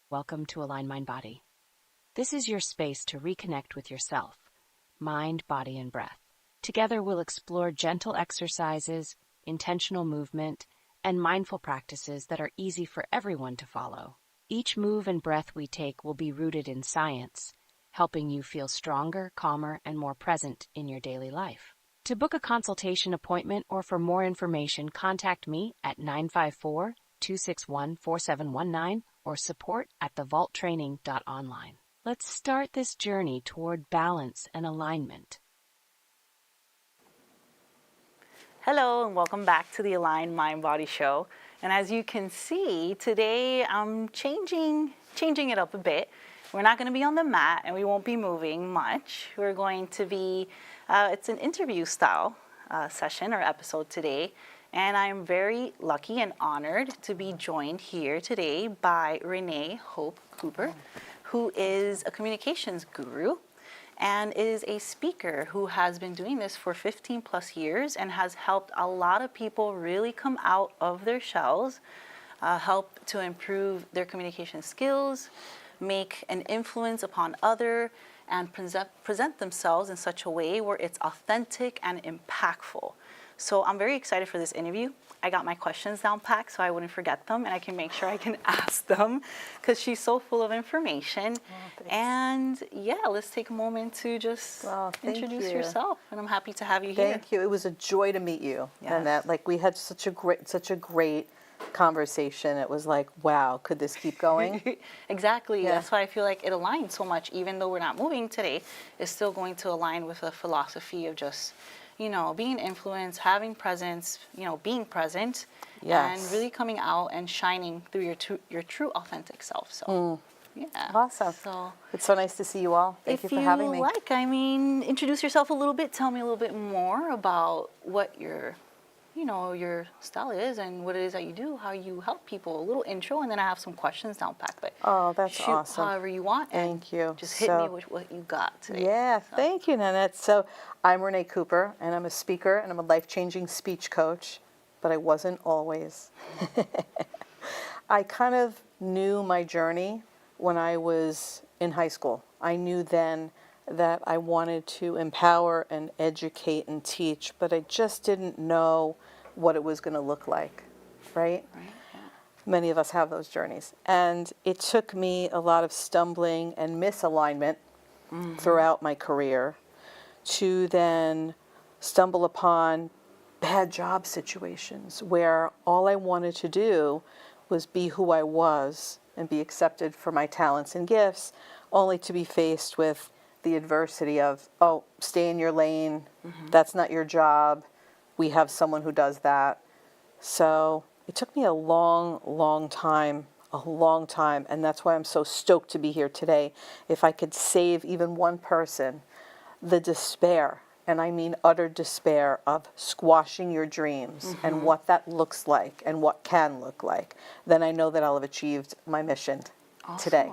Welcome to Align Mind Body. This is your space to reconnect with yourself, mind, body, and breath. Together we'll explore gentle exercises, intentional movement, and mindful practices that are easy for everyone to follow. Each move and breath we take will be rooted in science, helping you feel stronger, calmer, and more present in your daily life. To book a consultation appointment or for more information, contact me at 954-261-4719 or support@thevaulttraining.online. Let's start this journey toward balance and alignment. Hello and welcome back to the Align Mind Body Show. And as you can see, today I'm changing it up a bit. We're not going to be on the mat and we won't be moving much. We're going to be, it's an interview style session or episode today. And I'm very lucky and honored to be joined here today by Renee Hope Cooper, who is a communications guru and is a speaker who has been doing this for 15 plus years and has helped a lot of people really come out of their shells, help to improve their communication skills, make an influence upon others, and present themselves in such a way where it's authentic and impactful. So I'm very excited for this interview. I got my questions down packed so I wouldn't forget them and I can make sure I can ask them because she's so full of information. And yeah, let's take a moment to just introduce yourself. And I'm happy to have you here. Thank you. It was a joy to meet you. Yes. And that, like, we had such a great conversation. It was like, wow, could this keep going? Exactly. Yeah. That's why I feel like it aligns so much. Even though we're not moving today, it's still going to align with the philosophy of just, you know, being influenced, having presence, you know, being present, Yes. and really coming out and shining through your true authentic self. So, yeah. Awesome. So, It's so nice to see you all. Thank you if for having me. like, I mean, introduce yourself a little bit. Tell me a little bit more about what your style is and what it is that you do, how you help people. A little intro, and then I have some questions down packed. But Oh, that's shoot awesome. however you want. Thank you. Just hit me with what you got today. Yeah, thank you, Nanette. So I'm Renee Cooper, and I'm a speaker, and I'm a life-changing speech coach, but I wasn't always. I kind of knew my journey when I was in high school. I knew then that I wanted to empower and educate and teach, but I just didn't know what it was going to look like, right? Right. Yeah. Many of us have those journeys. And it took me a lot of stumbling and misalignment throughout my career to then stumble upon bad job situations where all I wanted to do was be who I was and be accepted for my talents and gifts, only to be faced with the adversity of, oh, stay in your lane, that's not your job, we have someone who does that. So it took me a long time, and that's why I'm so stoked to be here today. If I could save even one person, the despair, and I mean utter despair of squashing your dreams and what that looks like and what can look like, then I know that I'll have achieved my mission today.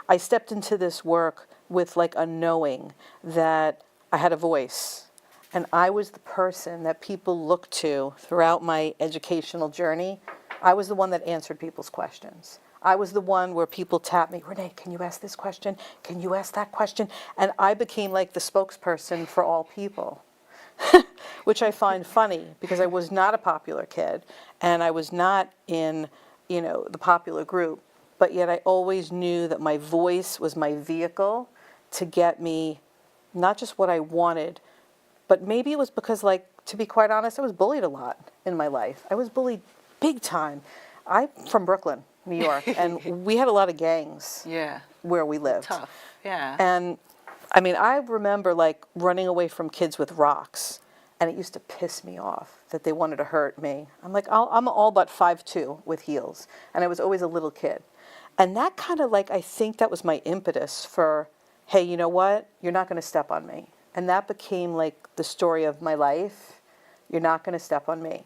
I stepped into this work with like a knowing that I had a voice. And I was the person that people looked to throughout my educational journey. I was the one that answered people's questions. I was the one where people tapped me, Renee, can you ask this question? Can you ask that question? And I became like the spokesperson for all people, which I find funny because I was not a popular kid and I was not in, the popular group. But yet I always knew that my voice was my vehicle to get me not just what I wanted, but maybe it was because, like, to be quite honest, I was bullied a lot in my life. I was bullied big time. I'm from Brooklyn, New York, and we had a lot of gangs where we lived. Tough. Yeah. And, I mean, I remember, like, running away from kids with rocks, and it used to piss me off that they wanted to hurt me. I'm like, I'm all but 5'2" with heels, and I was always a little kid. And that kind of, like, I think that was my impetus for, hey, you know what? You're not going to step on me. And that became like the story of my life. You're not going to step on me.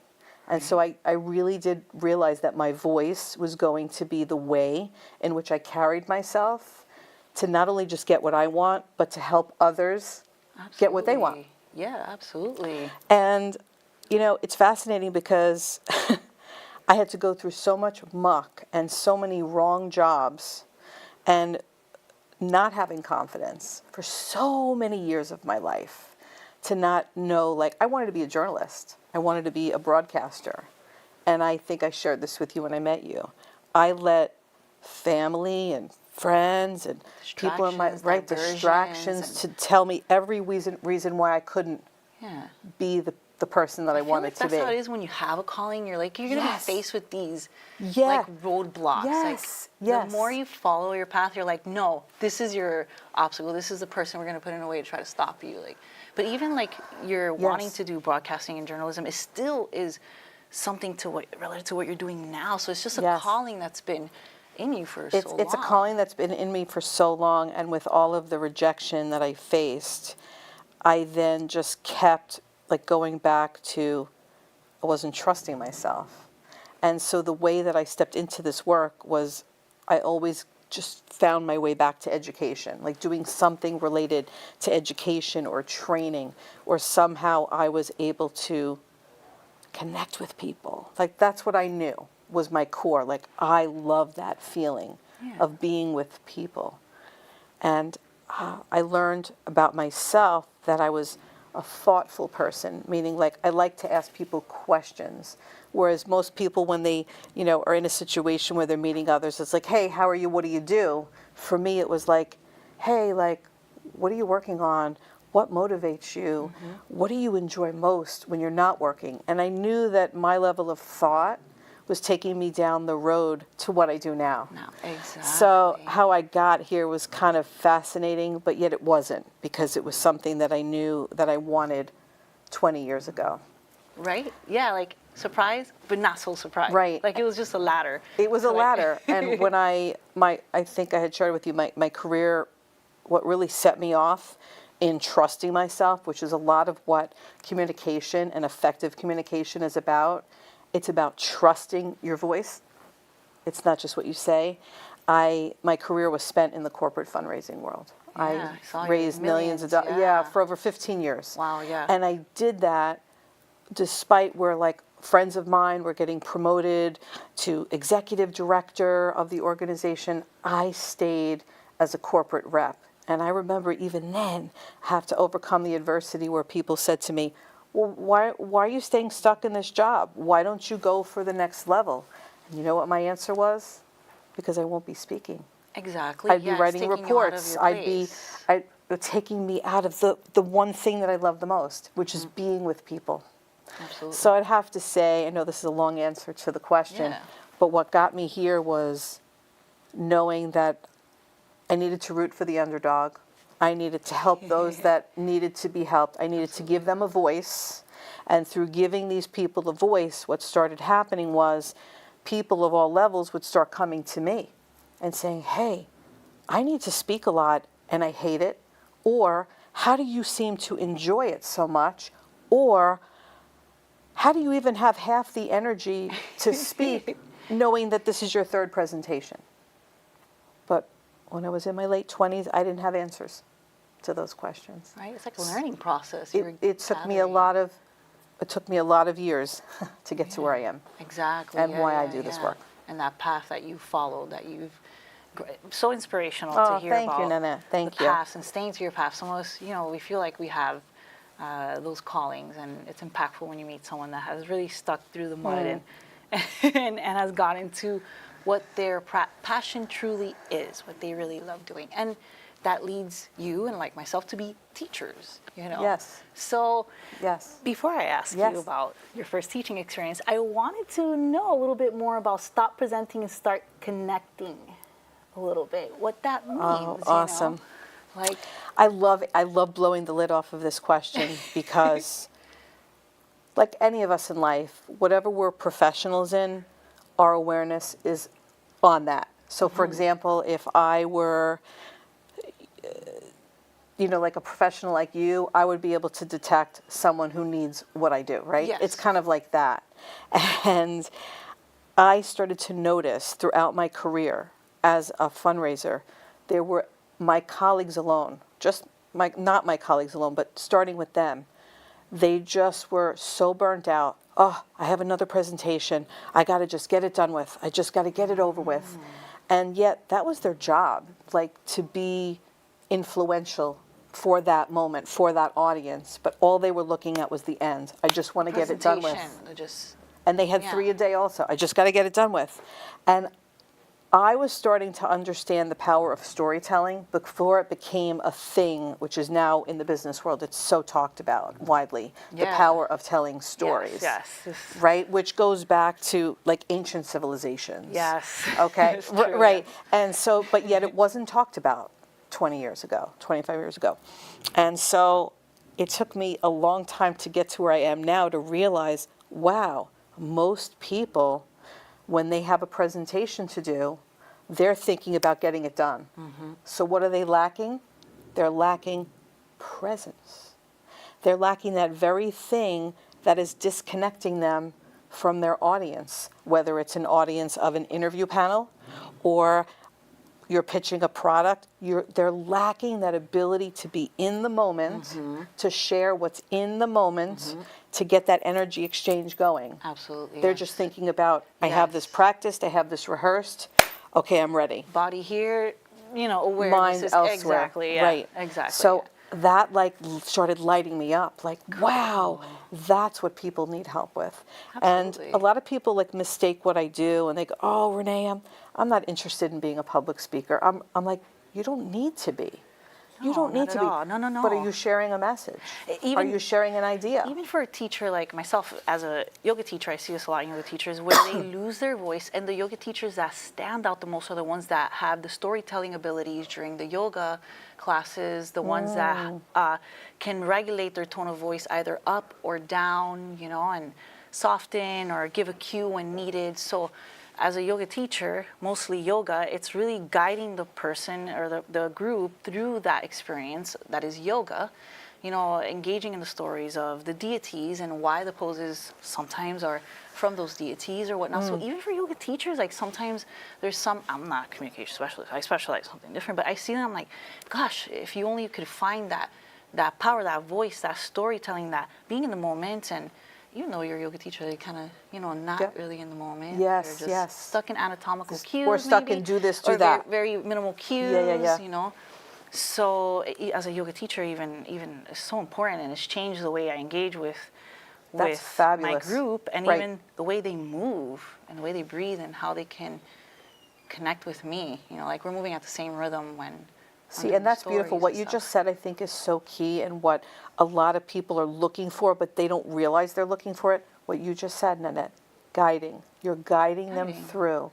And so I really did realize that my voice was going to be the way in which I carried myself to not only just get what I want, but to help others get what they want. Yeah, absolutely. And, it's fascinating because I had to go through so much muck and so many wrong jobs And not having confidence for so many years of my life, to not know, like, I wanted to be a journalist. I wanted to be a broadcaster. And I think I shared this with you when I met you. I let family and friends and people in my distractions to tell me every reason why I couldn't be the person that I wanted to be. That's how it is when you have a calling. You're like, you're going to be faced with these Yeah. like roadblocks. Yes. Like, the more you follow your path, you're like, no, this is your obstacle. This is the person we're going to put in a way to try to stop you. Like, but even like you're wanting to do broadcasting and journalism, it still is something related to what you're doing now. So it's just a calling that's been in you for so long. It's a calling that's been in me for so long, and with all of the rejection that I faced, I then just kept like going back to, I wasn't trusting myself. And so the way that I stepped into this work was, I always just found my way back to education, like doing something related to education or training, or somehow I was able to connect with people. Like, that's what I knew was my core. Like, I love that feeling of being with people. And I learned about myself that I was a thoughtful person, meaning like I like to ask people questions. Whereas most people, when they, are in a situation where they're meeting others, it's like, hey, how are you? What do you do? For me, it was like, hey, like, what are you working on? What motivates you? Mm-hmm. What do you enjoy most when you're not working? And I knew that my level of thought was taking me down the road to what I do now. No, exactly. So how I got here was kind of fascinating, but yet it wasn't, because it was something that I knew that I wanted 20 years ago. Right? Yeah, like surprise, but not so surprised. Right. Like it was just a ladder. It was a ladder. And when I think I had shared with you my career, what really set me off in trusting myself, which is a lot of what communication and effective communication is about. It's about trusting your voice. It's not just what you say. My career was spent in the corporate fundraising world. Yeah, I raised millions of dollars, for over 15 years. Wow, yeah. And I did that despite where like friends of mine were getting promoted to executive director of the organization. I stayed as a corporate rep. And I remember even then have to overcome the adversity where people said to me, well, why are you staying stuck in this job? Why don't you go for the next level? And you know what my answer was? Because I won't be speaking. Exactly. I'd be writing reports. Taking me out of the one thing that I love the most, which is being with people. Absolutely. So I'd have to say, I know this is a long answer to the question, but what got me here was knowing that I needed to root for the underdog. I needed to help those that needed to be helped. I needed to give them a voice. And through giving these people a voice, what started happening was people of all levels would start coming to me and saying, hey, I need to speak a lot and I hate it. Or, how do you seem to enjoy it so much? Or, how do you even have half the energy to speak knowing that this is your third presentation? But when I was in my late 20s, I didn't have answers to those questions. Right, it's like a learning process. It took me a lot of years to get to where I am. Exactly. And why I do this work. And that path that you followed, that you've so inspirational to hear thank about. you, Nana. Thank the you. past and staying to your path. Some of us, we feel like we have those callings, and it's impactful when you meet someone that has really stuck through the mud and has gotten to what their passion truly is, what they really love doing. And that leads you and like myself to be teachers, Yes. So Yes. before I ask you about your first teaching experience, I wanted to know a little bit more about stop presenting and start connecting a little bit, what that means. Oh, awesome. Like, I love blowing the lid off of this question because like any of us in life, whatever we're professionals in, our awareness is on that. So for example, if I were like a professional like you, I would be able to detect someone who needs what I do, right? Yes. It's kind of like that. And I started to notice throughout my career as a fundraiser, there were my colleagues alone, not my colleagues alone, but starting with them, they just were so burnt out. Oh, I have another presentation. I got to just get it done with. I just got to get it over with. And yet that was their job, like to be influential for that moment, for that audience. But all they were looking at was the end. I just want to get it done with. And they had 3 a day also. I just got to get it done with. And I was starting to understand the power of storytelling before it became a thing, which is now in the business world, it's so talked about widely, the power of telling stories. Yes. Right? Which goes back to like ancient civilizations. Yes. Okay. It's true, Right. yes. And so, but yet it wasn't talked about 20 years ago, 25 years ago. And so it took me a long time to get to where I am now to realize, wow, most people, when they have a presentation to do, they're thinking about getting it done. So what are they lacking? They're lacking presence. They're lacking that very thing that is disconnecting them from their audience, whether it's an audience of an interview panel or you're pitching a product. They're lacking that ability to be in the moment, to share what's in the moment, to get that energy exchange going. Absolutely. They're just thinking about, I have this practiced, I have this rehearsed, okay, I'm ready. Body here, awareness Mind is elsewhere. Exactly. Yeah, Right. Exactly. So that like started lighting me up. Like, wow, that's what people need help with. Absolutely. And a lot of people like mistake what I do and they go, oh, Renee, I'm not interested in being a public speaker. I'm like, you don't need to be. You don't need to be. No. But are you sharing a message? Are you sharing an idea? Even for a teacher like myself, as a yoga teacher, I see this a lot in yoga teachers where they lose their voice, and the yoga teachers that stand out the most are the ones that have the storytelling abilities during the yoga classes, the ones that can regulate their tone of voice either up or down, and soften or give a cue when needed. So as a yoga teacher, mostly yoga, it's really guiding the person or the group through that experience that is yoga, engaging in the stories of the deities and why the poses sometimes are from those deities or whatnot. So even for yoga teachers, like sometimes there's some, I'm not a communication specialist, I specialize in something different, but I see them, I'm like, gosh, if you only could find that power, that voice, that storytelling, that being in the moment. And even though you're a yoga teacher, they kind of, not really in the moment. Yes, They're just stuck in anatomical cues. Or stuck maybe, in do this, do or that. Very minimal cues, So as a yoga teacher, even it's so important, and it's changed the way I engage with my fabulous. group, and Right. even the way they move and the way they breathe and how they can connect with me. Like we're moving at the same rhythm when. See, and that's beautiful. What you just said, I think, is so key, and what a lot of people are looking for, but they don't realize they're looking for it. What you just said, Nanette, guiding. You're guiding them through.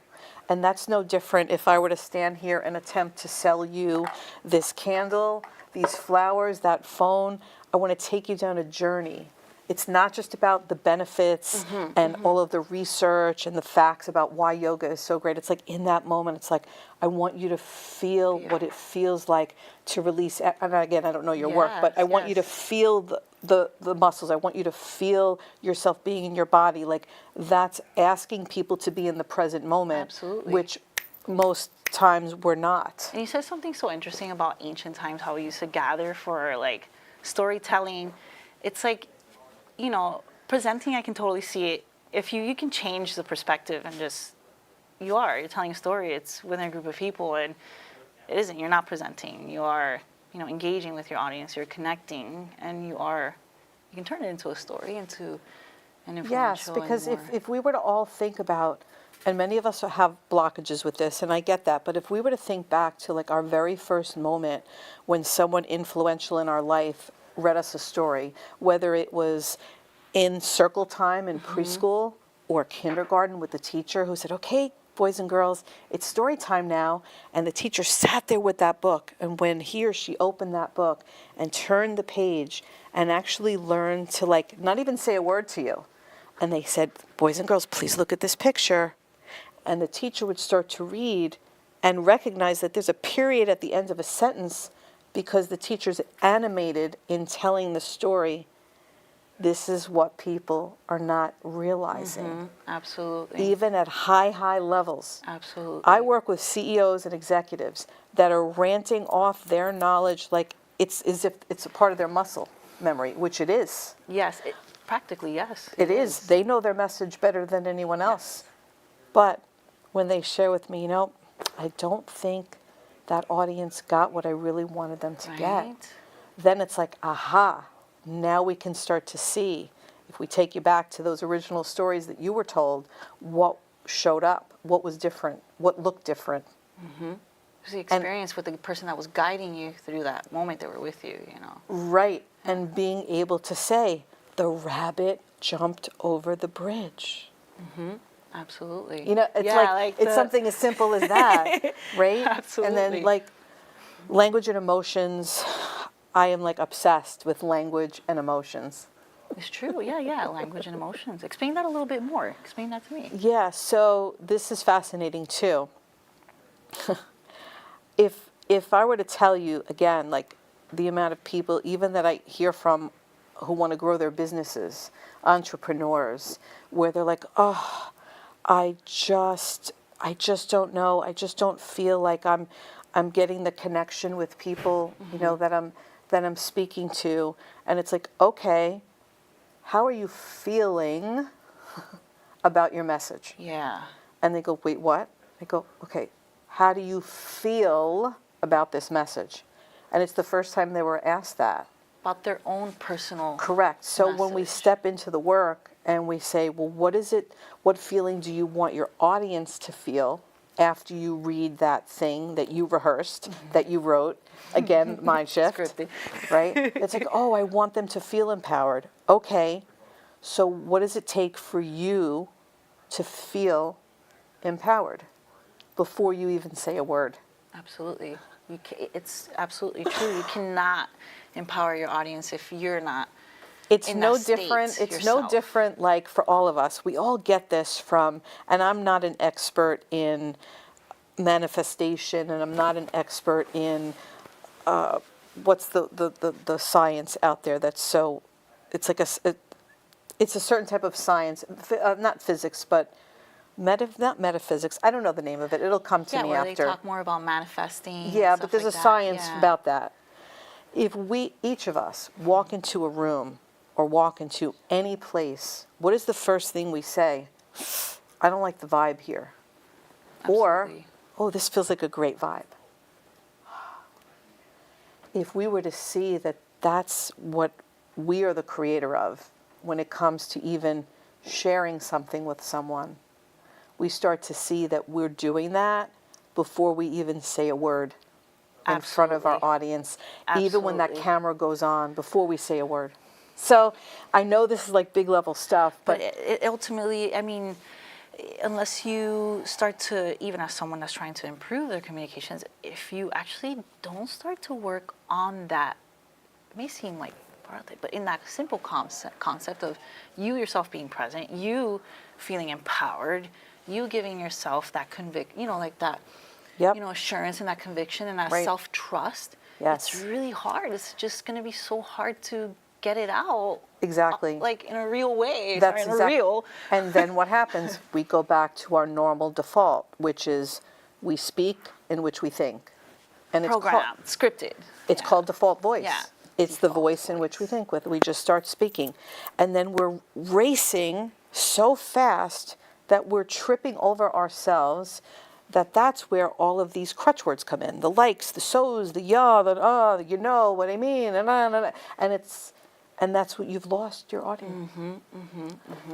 And that's no different if I were to stand here and attempt to sell you this candle, these flowers, that phone. I want to take you down a journey. It's not just about the benefits and all of the research and the facts about why yoga is so great. It's like in that moment, it's like, I want you to feel what it feels like to release. And again, I don't know your work, but I want you to feel the muscles. I want you to feel yourself being in your body. Like that's asking people to be in the present moment, Absolutely. which most times we're not. And you said something so interesting about ancient times, how we used to gather for like storytelling. It's like, presenting, I can totally see it. If you can change the perspective and just, you're telling a story, it's within a group of people, and you're not presenting, you are, engaging with your audience, you're connecting, and you can turn it into a story, into an influential. Yes, because if we were to all think about, and many of us have blockages with this, and I get that, but if we were to think back to like our very first moment when someone influential in our life read us a story, whether it was in circle time in preschool or kindergarten with the teacher who said, okay, boys and girls, it's story time now, and the teacher sat there with that book, and when he or she opened that book and turned the page and actually learned to like not even say a word to you, and they said, boys and girls, please look at this picture, and the teacher would start to read and recognize that there's a period at the end of a sentence because the teacher's animated in telling the story. This is what people are not realizing. Absolutely. Even at high levels. Absolutely. I work with CEOs and executives that are ranting off their knowledge like it's as if it's a part of their muscle memory, which it is. Yes, practically, yes. It is. They know their message better than anyone else. But when they share with me, I don't think that audience got what I really wanted them to get. Right. Then it's like, aha, now we can start to see, if we take you back to those original stories that you were told, what showed up, what was different, what looked different. It was the experience with the person that was guiding you through that moment they were with you, you know. Right. And being able to say, the rabbit jumped over the bridge. Absolutely. You know, it's Yeah, like it's something as simple as that, right? Absolutely. And then like language and emotions, I am like obsessed with language and emotions. It's true. Yeah, yeah. Language and emotions. Explain that a little bit more. Explain that to me. Yeah, so this is fascinating too. If I were to tell you again, like the amount of people even that I hear from who want to grow their businesses, entrepreneurs, where they're like, oh, I just don't know. I just don't feel like I'm getting the connection with people, you know, that I'm speaking to. And it's like, okay, how are you feeling about your message? Yeah. And they go, wait, what? I go, okay, how do you feel about this message? And it's the first time they were asked that. About their own personal. Correct. So when we message. step into the work and we say, well, what is it, what feeling do you want your audience to feel after you read that thing that you rehearsed, that you wrote? Again, mind shift, Scripted. right? It's like, oh, I want them to feel empowered. Okay, so what does it take for you to feel empowered before you even say a word? Absolutely. It's absolutely true. You cannot empower your audience if you're not. It's in no that state different. It's no yourself. different. Like for all of us, we all get this from. And I'm not an expert in manifestation, and I'm not an expert in what's the science out there that's so. It's like it's a certain type of science, not physics, but not metaphysics. I don't know the name of it. It'll come to Yeah, me where after. they talk more about manifesting. Yeah, and but stuff there's like a that. science Yeah. about that. If we, each of us, walk into a room or walk into any place, what is the first thing we say? I don't like the vibe here. Or, Absolutely. oh, this feels like a great vibe. If we were to see that that's what we are the creator of when it comes to even sharing something with someone, we start to see that we're doing that before we even say a word in front of our Absolutely. audience, even when that Absolutely. camera goes on, before we say a word. So I know this is like big level stuff, But but it ultimately, I mean, unless you start to, even as someone that's trying to improve their communications, if you actually don't start to work on that, it may seem like broadly, but in that simple concept of you yourself being present, you feeling empowered, you giving yourself that like that, Yep. assurance and that conviction and that Right. self-trust. Yes. It's really hard. It's just going to be so hard to get it out. Exactly. Like in a real way. That's or in a real. And then what happens? We go back to our normal default, which is we speak in which we think. And Programmed, scripted. It's called default voice. Yeah, It's the default voice in which we voice. think with. We just start speaking. And then we're racing so fast that we're tripping over ourselves, that's where all of these crutch words come in. The likes, the so's, the yeah, the you know what I mean, and that's what you've lost your audience.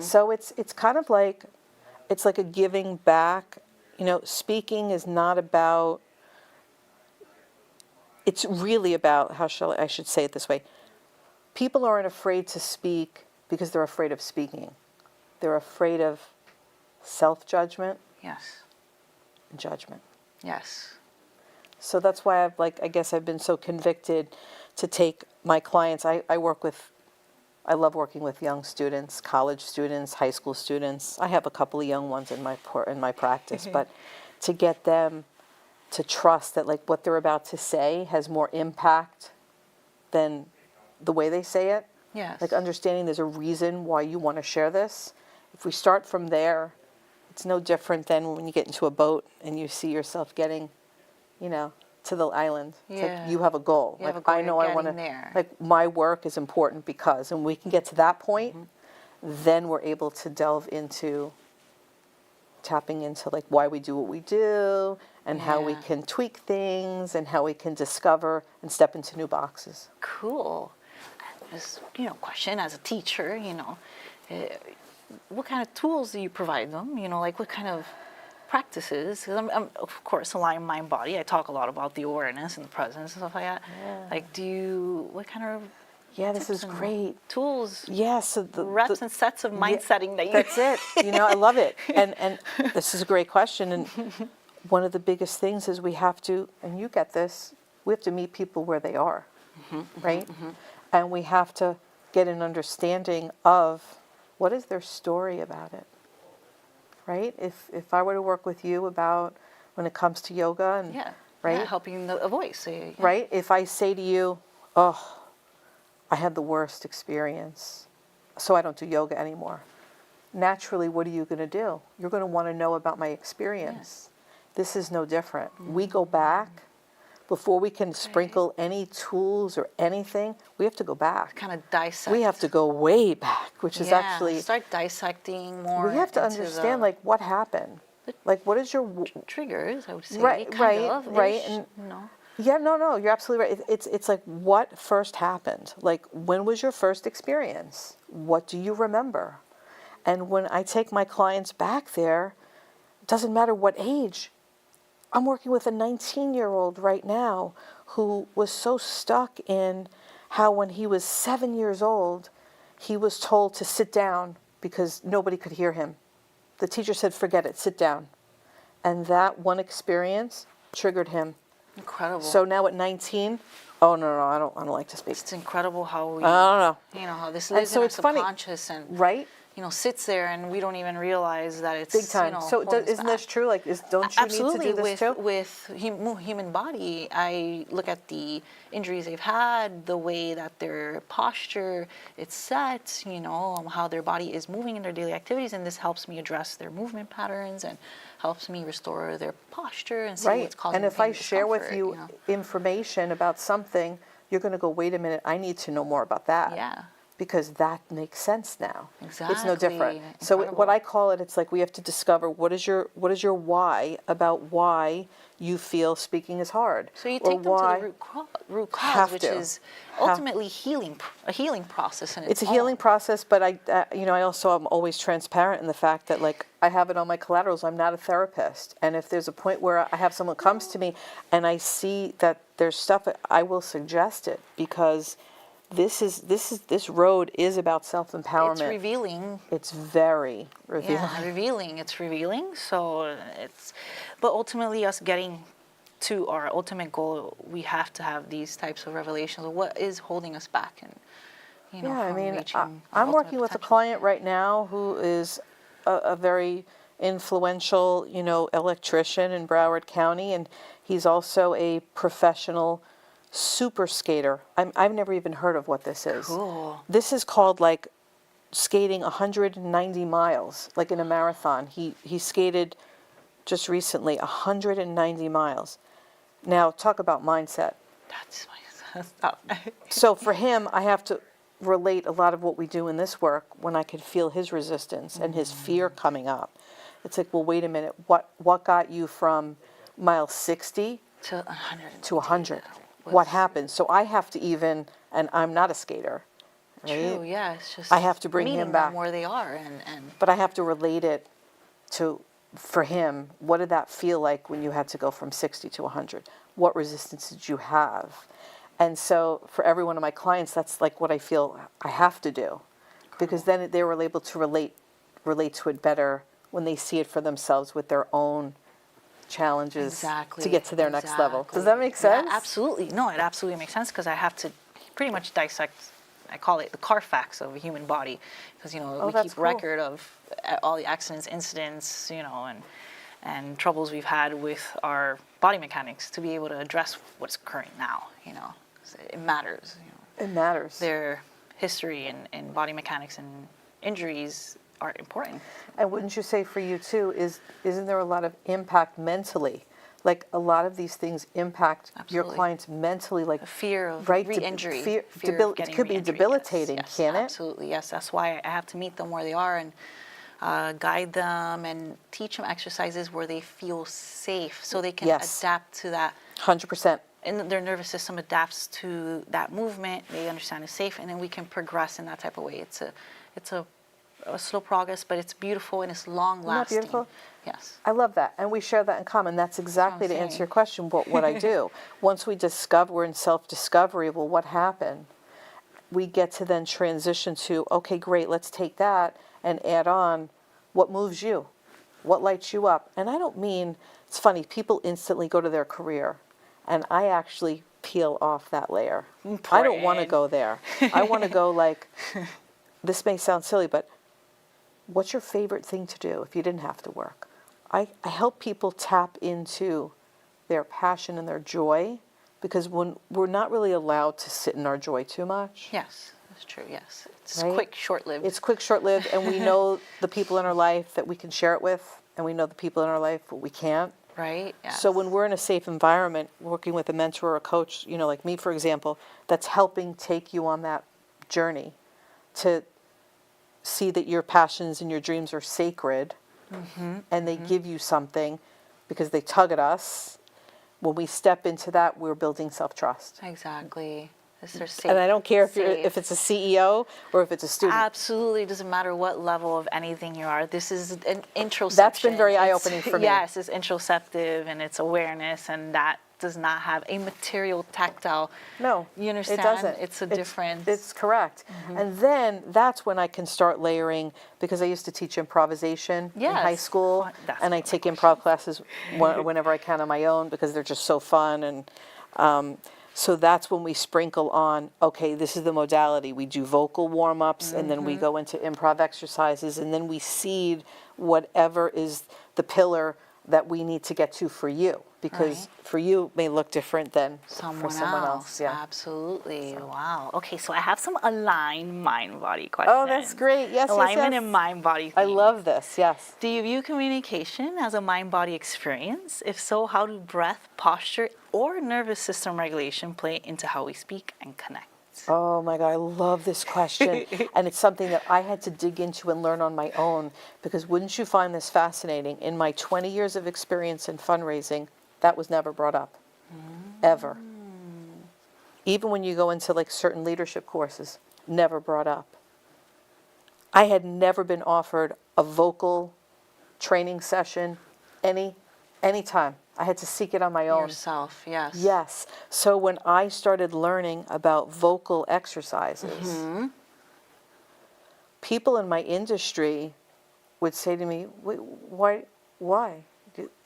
So it's kind of like, it's like a giving back. Speaking is not about, it's really about, I should say it this way. People aren't afraid to speak because they're afraid of speaking. They're afraid of self-judgment Yes. and judgment. Yes. So that's why I guess I've been so convicted to take my clients. I love working with young students, college students, high school students. I have a couple of young ones in my practice, but to get them to trust that like what they're about to say has more impact than the way they say it. Yes. Like understanding there's a reason why you want to share this. If we start from there, it's no different than when you get into a boat and you see yourself getting, to the island. It's Yeah. like you have a goal. You have like a goal, I know you're I want to. getting there. Like my work is important because, and we can get to that point, then we're able to delve into tapping into like why we do what we do and how we Yeah. can tweak things and how we can discover and step into new boxes. Cool. As question as a teacher, what kind of tools do you provide them? Like what kind of practices? Because I'm of course align mind body. I talk a lot about the awareness and the presence and stuff like that. Yeah. Like, what kind of Yeah, this tips is and great. tools, Yeah, so reps and sets of mind setting that you? That's it. I love it. And this is a great question. And one of the biggest things is we have to, and you get this, we have to meet people where they are, right? And we have to get an understanding of what is their story about it, right? If I were to work with you about when it comes to yoga and right, Yeah, helping a voice, yeah. right? If I say to you, oh, I had the worst experience, so I don't do yoga anymore. Naturally, what are you going to do? You're going to want to know about my experience. This is no different. We go back. Before we can sprinkle any tools or anything, we have to go back. Kind of dissect. We have to go way back, which is actually, start dissecting more. we have to into understand, the like, what happened? Like, what is your... triggers, I would say. Right, kind of, right. ish, And yeah, no, you're absolutely right. It's like what first happened? Like, when was your first experience? What do you remember? And when I take my clients back there, it doesn't matter what age. I'm working with a 19-year-old right now who was so stuck in how when he was 7 years old, he was told to sit down because nobody could hear him. The teacher said, forget it, sit down. And that one experience triggered him. Incredible. So now at 19, oh no, I don't like to speak. It's incredible how we, I don't know. how this And lives so in our it's funny, subconscious and right? sits there and we don't even realize that it's Big time. So holding us isn't this back. true? Like, don't you Absolutely. need to do this too? With human body, I look at the injuries they've had, the way that their posture it's set, how their body is moving in their daily activities, and this helps me address their movement patterns and helps me restore their posture and see what's causing And if pain I and share with discomfort, you information about something, you're going to go, wait a minute, I need to know more about that. Yeah. Because that makes sense now. Exactly. It's no different. So what I call it, it's like we have to discover what is your why about why you feel speaking is hard. So you or take them to why the root cause, Have which to. is ultimately a healing process in its It's a healing process, but I also am always transparent in the fact that, like, I have it on my collaterals. I'm not a therapist, and if there's a point where I have someone comes to me and I see that there's stuff, I will suggest it because this road is about self-empowerment. It's revealing. It's very revealing. Yeah, revealing. It's revealing. So but ultimately, us getting to our ultimate goal, we have to have these types of revelations of what is holding us back, and from reaching our I'm ultimate working with a potential. client right now who is a very influential, electrician in Broward County, and he's also a professional super skater. I've never even heard of what this is. Cool. This is called like skating 190 miles, like in a marathon. He skated just recently 190 miles. Now talk about mindset. That's So for him, I have to relate a lot of what we do in this work when I could feel his resistance and his fear coming up. It's like, well, wait a minute. What got you from mile 60 to 100. to 100? What happened? So I have to and I'm not a skater, right? True, yeah. It's just I have to bring meeting him back. them where they are, and But I have to relate it to, for him, what did that feel like when you had to go from 60 to 100? What resistance did you have? And so for every one of my clients, that's like what I feel I have to do. Because then they were able to relate to it better when they see it for themselves with their own challenges to get to their next level. Does that make sense? Yeah, absolutely. No, it absolutely makes sense because I have to pretty much dissect, I call it the Carfax of a human body, because we keep record of all the accidents, incidents, and troubles we've had with our body mechanics to be able to address what's occurring now. 'Cause it matters. It matters. Their history and body mechanics and injuries are important. And wouldn't you say for you too, isn't there a lot of impact mentally? Like a lot of these things impact your clients mentally, like a fear of right, re-injury. fear of it could be re-injury, debilitating, yes, can't it? Absolutely, yes. That's why I have to meet them where they are. And guide them and teach them exercises where they feel safe so they can Yes. adapt to that. 100%. And their nervous system adapts to that movement. They understand it's safe, and then we can progress in that type of way. It's a slow progress, but it's beautiful and it's long Isn't that lasting. beautiful? Yes. I love that. And we share that in common. That's exactly to answer saying. your question, what I do. Once we discover, we're in self-discovery, well, what happened? We get to then transition to, okay, great, let's take that and add on what moves you, what lights you up. And I don't mean, it's funny, people instantly go to their career, and I actually peel off that layer. I don't want to go there. I want to go like, this may sound silly, but what's your favorite thing to do if you didn't have to work? I help people tap into their passion and their joy, because when we're not really allowed to sit in our joy too much. Yes, that's true. Yes. It's Right? quick, short-lived. It's quick, short-lived, and we know the people in our life that we can share it with, and we know the people in our life that we can't. Right? Yes. So when we're in a safe environment, working with a mentor or a coach, like me, for example, that's helping take you on that journey to see that your passions and your dreams are sacred, and they give you something because they tug at us. When we step into that, we're building self-trust. Exactly. They're safe. And I don't care if safe. it's a CEO or if it's a student. Absolutely, doesn't matter what level of anything you are. This is an introception. That's been very eye-opening for me. Yes, it's introceptive and it's awareness, and that does not have a material, tactile. No, You understand? it doesn't. It's a difference. It's correct. And then that's when I can start layering, because I used to teach improvisation in high Yes. school, That's and I my take question. improv classes whenever I can on my own, because they're just so fun. And so that's when we sprinkle on, okay, this is the modality. We do vocal warm-ups, and then we go into improv exercises, and then we seed whatever is the pillar that we need to get to for you, because Right. for you it may look different than Someone for someone else. Yeah. Absolutely. Wow. Okay, so I have some aligned mind-body questions. Oh, that's great. Yes, Alignment yes, and yes. mind-body. I themes. love this. Yes. Do you view communication as a mind-body experience? If so, how do breath, posture, or nervous system regulation play into how we speak and connect? Oh my God, I love this question. And it's something that I had to dig into and learn on my own, because wouldn't you find this fascinating? In my 20 years of experience in fundraising, that was never brought up, ever. Even when you go into like certain leadership courses, never brought up. I had never been offered a vocal training session any time. I had to seek it on my own. Yourself, yes. Yes. So when I started learning about vocal exercises, people in my industry would say to me, Why?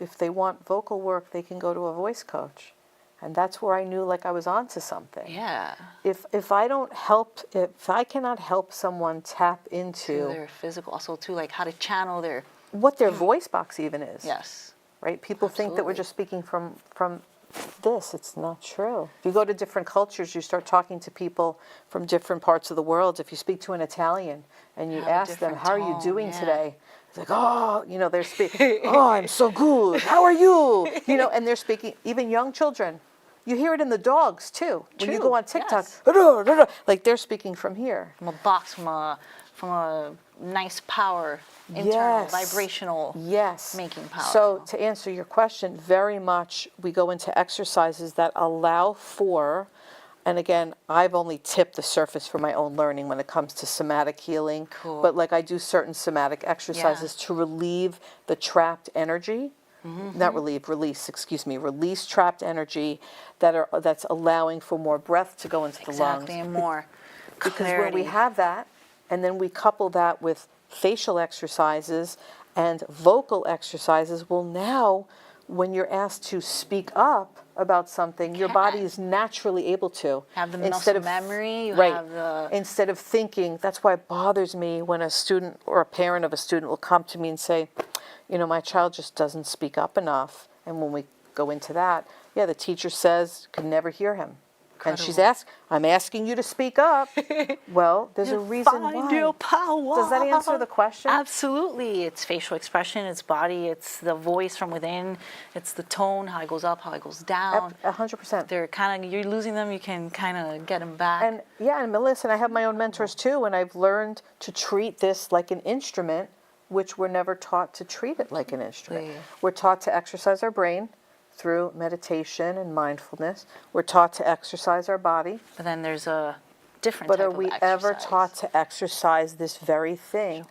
If they want vocal work, they can go to a voice coach. And that's where I knew like I was onto something. Yeah. If I cannot help someone tap To into their physical, also too, like how to channel their, what their voice box even is. yes. Right? People think that we're Absolutely. just speaking from this. It's not true. If you go to different cultures, you start talking to people from different parts of the world. If you speak to an Italian and you Have a ask them, different how are you tone, doing yeah. today? It's like, oh, they're speaking, oh, I'm so good. How are you? And they're speaking, even young children. You hear it in the dogs too. When you True, go on TikTok, yes. like they're speaking from here. From a box, from a nice power, internal, Yes. vibrational Yes. making power. So to answer your question, very much we go into exercises that allow for, and again, I've only tipped the surface for my own learning when it comes to somatic healing. Cool. But like I do certain somatic exercises to relieve the trapped energy. Not release trapped energy that's allowing for more breath to go into the lungs. Exactly, and more Because when clarity. we have that, and then we couple that with facial exercises and vocal exercises, well, now when you're asked to speak up about something, your body is naturally able to. Have the muscle memory, you right, have the- instead of thinking, that's why it bothers me when a student or a parent of a student will come to me and say, my child just doesn't speak up enough. And when we go into that, the teacher says, could never hear him. And she's I'm asking you to speak up. Well, there's a reason why. Find your power. Does that answer the question? Absolutely. It's facial expression, it's body, it's the voice from within, it's the tone, how it goes up, how it goes down. 100%. They're you're losing them, you can kind of get them back. And Melissa, and I have my own mentors too, and I've learned to treat this like an instrument which we're never taught to treat it like an instrument. Yeah. We're taught to exercise our brain through meditation and mindfulness. We're taught to exercise our body. But then there's a different But type are of we exercise. ever taught to exercise this very thing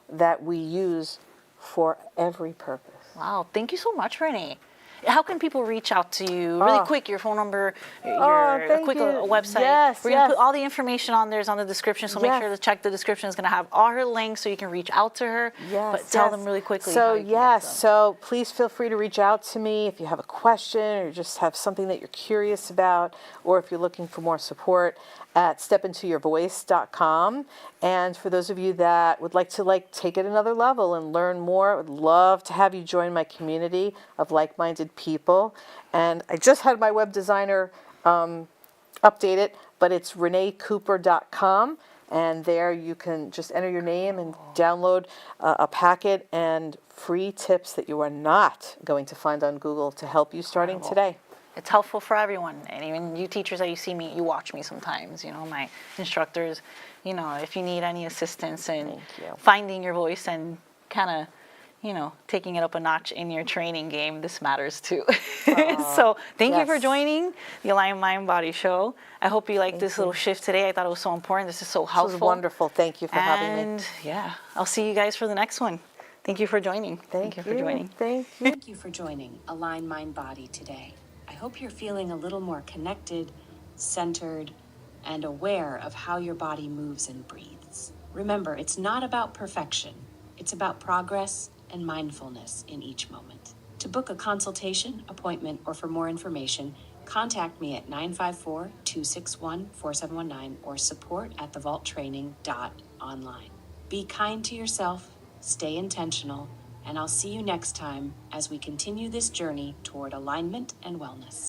that we use for every purpose? Wow, thank you so much, Renee. How can people reach out to you? Really quick, your phone number, your thank quick you. website. Yes, We're going to yes. put all the information on there is on the description, so make Yes. sure to check the description. It's going to have all her links so you can reach out to her. Yes, But tell yes. them really quickly. So how you can get yes, them. so please feel free to reach out to me if you have a question or just have something that you're curious about, or if you're looking for more support at stepintoyourvoice.com. And for those of you that would like to take it another level and learn more, I would love to have you join my community of like-minded people. And I just had my web designer update it, but it's reneecooper.com. And there you can just enter your name and download a packet and free tips that you are not going to find on Google to help you starting today. It's helpful for everyone. And even you teachers that you see me, you watch me sometimes, my instructors, if you need any assistance in Thank you. finding your voice and kind of, taking it up a notch in your training game, this matters too. So thank you for yes. joining the Align Mind Body Show. I hope you liked this little shift today. I thought it was so important. This is so helpful. This was wonderful. Thank you for having me. And yeah, I'll see you guys for the next one. Thank you for joining. Thank you for joining. Thank you. Thank you for joining Align Mind Body today. I hope you're feeling a little more connected, centered, and aware of how your body moves and breathes. Remember, it's not about perfection. It's about progress and mindfulness in each moment. To book a consultation, appointment, or for more information, contact me at 954-261-4719 or support@thevaulttraining.online. Be kind to yourself, stay intentional, and I'll see you next time as we continue this journey toward alignment and wellness.